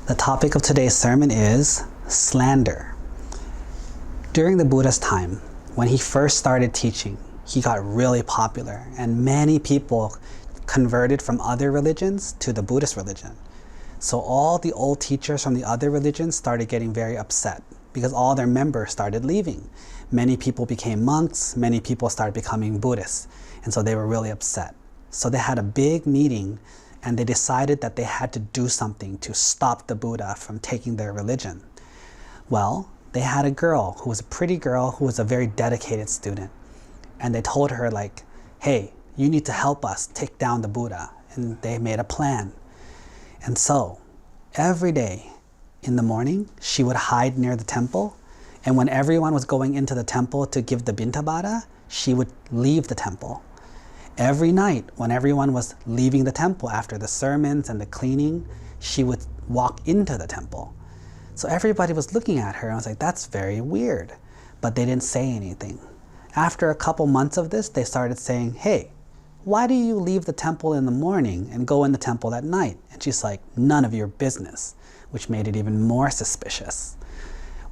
The topic of today's sermon is slander. During the Buddha's time, when he first started teaching, he got really popular and many people converted from other religions to the Buddhist religion. So all the old teachers from the other religions started getting very upset because all their members started leaving. Many people became monks, many people started becoming Buddhists, and so they were really upset. So they had a big meeting and they decided that they had to do something to stop the Buddha from taking their religion. Well, they had a girl who was a pretty girl who was a very dedicated student. And they told her like, hey, you need to help us take down the Buddha. And they made a plan. And so every day in the morning, she would hide near the temple. And when everyone was going into the temple to give the bintabata, she would leave the temple. Every night, when everyone was leaving the temple after the sermons and the cleaning, she would walk into the temple. So everybody was looking at her and I was like, that's very weird. But they didn't say anything. After a couple months of this, they started saying, hey, why do you leave the temple in the morning and go in the temple at night? And she's like, none of your business, which made it even more suspicious.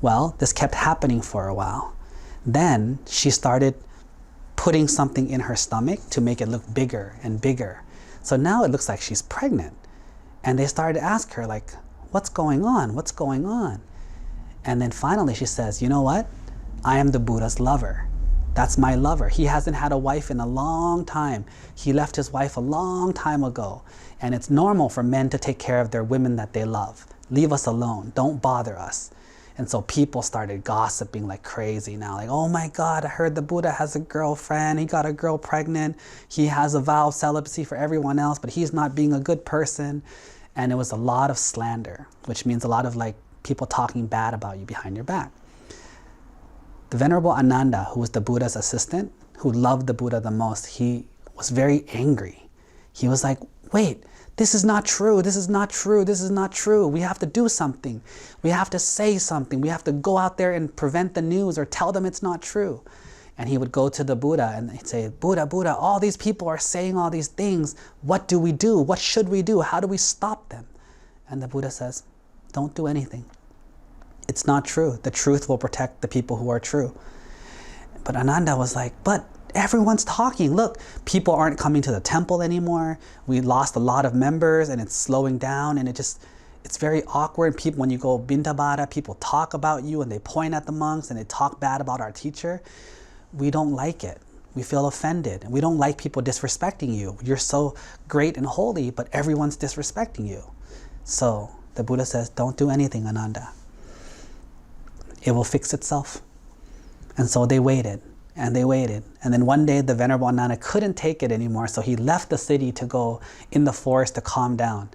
Well, this kept happening for a while. Then she started putting something in her stomach to make it look bigger and bigger. So now it looks like she's pregnant. And they started to ask her like, what's going on? What's going on? And then finally she says, you know what? I am the Buddha's lover. That's my lover. He hasn't had a wife in a long time. He left his wife a long time ago. And it's normal for men to take care of their women that they love. Leave us alone. Don't bother us. And so people started gossiping like crazy now. Like, oh my God, I heard the Buddha has a girlfriend. He got a girl pregnant. He has a vow of celibacy for everyone else, but he's not being a good person. And it was a lot of slander, which means a lot of like people talking bad about you behind your back. The Venerable Ananda, who was the Buddha's assistant, who loved the Buddha the most, he was very angry. He was like, wait, this is not true, this is not true, this is not true. We have to do something. We have to say something. We have to go out there and prevent the news or tell them it's not true. And he would go to the Buddha and he'd say, Buddha, Buddha, all these people are saying all these things. What do we do? What should we do? How do we stop them? And the Buddha says, don't do anything. It's not true. The truth will protect the people who are true. But Ananda was like, but everyone's talking. Look, people aren't coming to the temple anymore. We lost a lot of members and it's slowing down and it's very awkward. People, when you go bintabata, people talk about you and they point at the monks and they talk bad about our teacher. We don't like it. We feel offended. And we don't like people disrespecting you. You're so great and holy, but everyone's disrespecting you. So the Buddha says, don't do anything, Ananda. It will fix itself. And so they waited. And they waited. And then one day the Venerable Ananda couldn't take it anymore, so he left the city to go in the forest to calm down.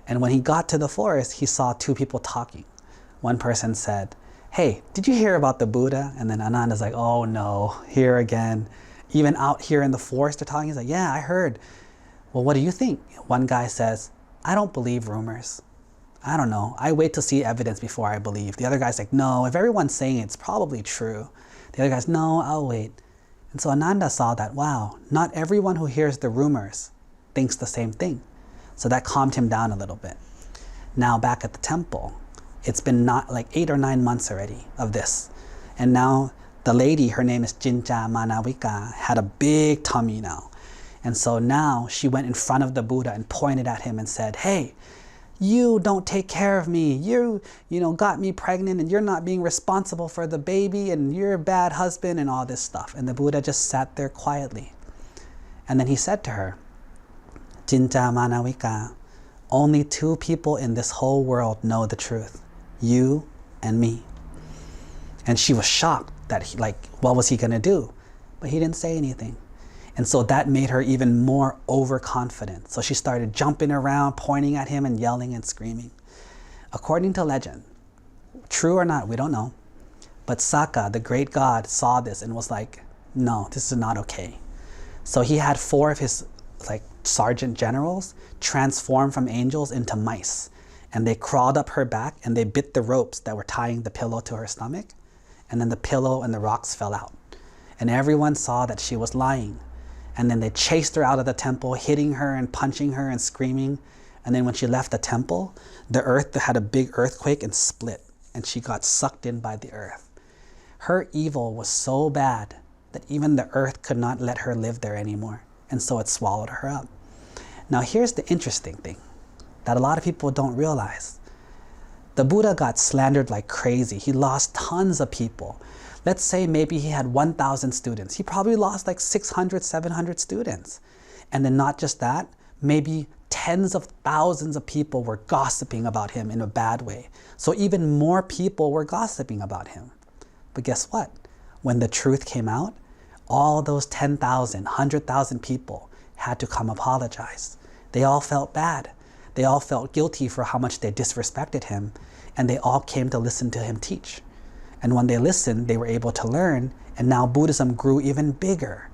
And when he got to the forest, he saw two people talking. One person said, hey, did you hear about the Buddha? And then Ananda's like, oh no, here again. Even out here in the forest they're talking. He's like, yeah, I heard. Well, what do you think? One guy says, I don't believe rumors. I don't know. I wait to see evidence before I believe. The other guy's like, no, if everyone's saying it, it's probably true. The other guy's, no, I'll wait. And so Ananda saw that, wow, not everyone who hears the rumors thinks the same thing. So that calmed him down a little bit. Now back at the temple, it's been not like 8 or 9 months already of this. And now the lady, her name is Jinja Manawika, had a big tummy now. And so now she went in front of the Buddha and pointed at him and said, hey, you don't take care of me. You got me pregnant and you're not being responsible for the baby and you're a bad husband and all this stuff. And the Buddha just sat there quietly. And then he said to her, Jinja Manawika, only 2 people in this whole world know the truth, you and me. And she was shocked that what was he gonna do? But he didn't say anything. And so that made her even more overconfident. So she started jumping around, pointing at him and yelling and screaming. According to legend, true or not, we don't know, but Saka, the great god, saw this and was like, no, this is not okay. So he had 4 of his sergeant generals transform from angels into mice. And they crawled up her back and they bit the ropes that were tying the pillow to her stomach. And then the pillow and the rocks fell out. And everyone saw that she was lying. And then they chased her out of the temple, hitting her and punching her and screaming And then when she left the temple, the earth had a big earthquake and split, and she got sucked in by the earth. Her evil was so bad that even the earth could not let her live there anymore, and so it swallowed her up. Now here's the interesting thing that a lot of people don't realize. The Buddha got slandered like crazy. He lost tons of people. Let's say maybe he had 1,000 students. He probably lost like 600, 700 students. And then not just that, maybe tens of thousands of people were gossiping about him in a bad way. So even more people were gossiping about him. But guess what? When the truth came out, all those 10,000, 100,000 people had to come apologize. They all felt bad. They all felt guilty for how much they disrespected him, and they all came to listen to him teach. And when they listened, they were able to learn, and now Buddhism grew even bigger.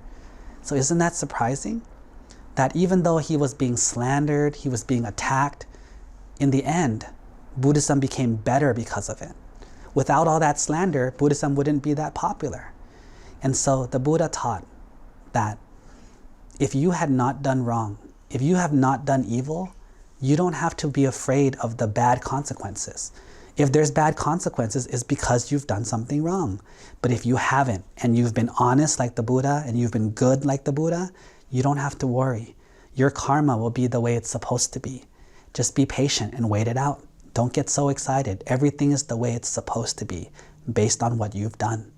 So isn't that surprising? That even though he was being slandered, he was being attacked, in the end, Buddhism became better because of it. Without all that slander, Buddhism wouldn't be that popular. And so the Buddha taught that if you had not done wrong, if you have not done evil, you don't have to be afraid of the bad consequences. If there's bad consequences, it's because you've done something wrong. But if you haven't, and you've been honest like the Buddha, and you've been good like the Buddha, you don't have to worry. Your karma will be the way it's supposed to be. Just be patient and wait it out. Don't get so excited. Everything is the way it's supposed to be, based on what you've done.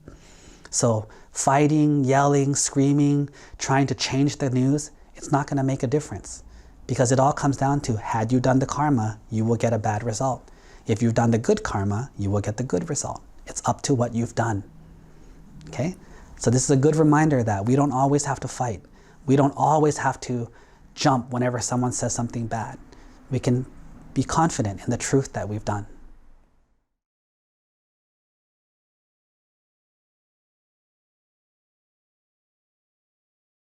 So fighting, yelling, screaming, trying to change the news, it's not going to make a difference. Because it all comes down to, had you done the karma, you will get a bad result. If you've done the good karma, you will get the good result. It's up to what you've done. Okay? So this is a good reminder that we don't always have to fight. We don't always have to jump whenever someone says something bad. We can be confident in the truth that we've done.